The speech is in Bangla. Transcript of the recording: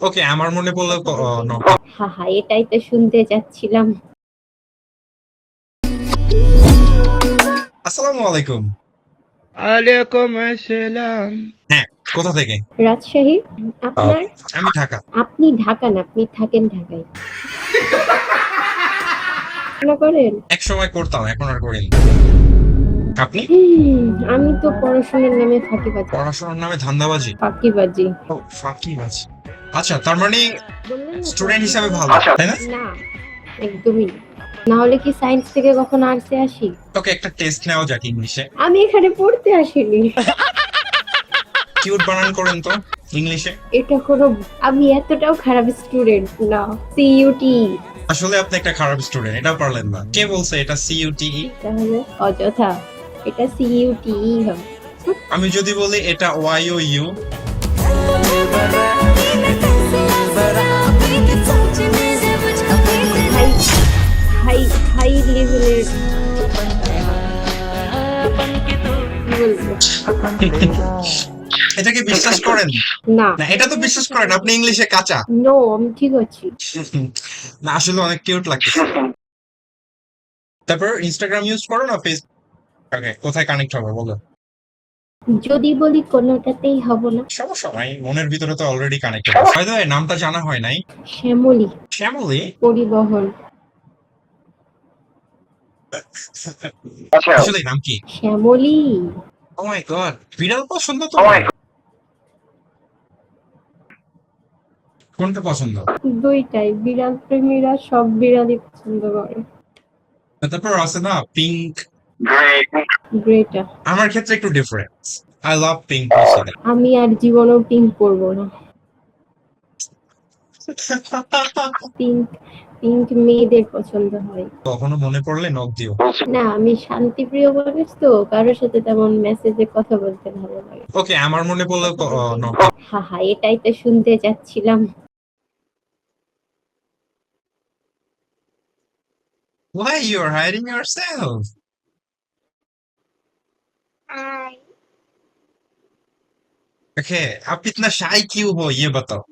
ওকে, আমার মনে পড়লো কথা বলতে নক। হা হা, এটাই তো শুনতে যাচ্ছিলাম। আসসালামু আলাইকুম। ওয়ালাইকুম আসসালাম। হ্যাঁ, কোথা থেকে? রাজশাহী। আপনার? আমি ঢাকা। আপনি ঢাকা না, আপনি থাকেন ঢাকায়। পড়াশোনা করেন? এক সময় করতাম, এখন আর করি না। আপনি? আমি তো পড়াশোনার নামে ফাঁকিবাজি। পড়াশোনার নামে ধান্দাবাজি? ফাঁকিবাজি ও, ফাঁকিবাজি। আচ্ছা, তার মানে বললেন না তো স্টুডেন্ট আপনি হিসাবে পড়াশোনা ভালো, তাই না? না, একদমই না। না হলে কি সায়েন্স থেকে কখনো আর্টসে আসি? ওকে, একটা টেস্ট নেওয়া যাক ইংলিশে। আমি এখানে পড়তে আসিনি। কিউট বানান করেন তো ইংলিশে। এটা কোনো, আমি এতটাও খারাপ স্টুডেন্ট না। সিইউটি। আসলে আপনি একটা খারাপ স্টুডেন্ট, এটা পারলেন না। কে বলছে এটা সিইউটিই? তাহলে অযথা, এটা সিইউটি হবে। আমি যদি বলি এটা Y O U. High high high লেভেলের বলবো। এটাকে বিশ্বাস করেন? না, না, এটা তো বিশ্বাস করেন, আপনি ইংলিশে কাঁচা। নো, আমি ঠিক আছি। না, আসলে অনেক কিউট লাগতেছে। তারপর ইনস্টাগ্রাম ইউজ করো না ফেসবুক? ওকে, কোথায় কানেক্ট হবে বলো? যদি বলি কোনোটাতেই হব না। সমস্যা নাই, মনের ভিতরে তো already connected. By the way, নামটা জানা হয় নাই। শ্যামলী। শ্যামলী? পরিবহন। আসলে নাম কি? শ্যামলী। ও মাই গড, বিড়াল পছন্দ তোমার? কোনটা পছন্দ? দুইটাই, বিড়াল প্রেমীরা সব বিড়ালই পছন্দ করে। তারপর আছে না পিঙ্ক। গ্রেটা। আমার ক্ষেত্রে একটু ডিফারেন্স। আই লাভ পিঙ্ক বেশি। আমি আর জীবনেও পিঙ্ক পরবো না। পিঙ্ক, পিঙ্ক মেয়েদের পছন্দ হয়। কখনো মনে পড়লে নক দিও। না, আমি শান্তিপ্রিয় মানুষ তো, কারোর সাথে তেমন মেসেজে কথা বলতে ভালো লাগে। ওকে, আমার মনে পড়লে কথা বলতে নক। হা হা, এটাই তো শুনতে যাচ্ছিলাম। Why you are hiding yourself? Okay, आप इतना शाय क्यों हो ये बताओ।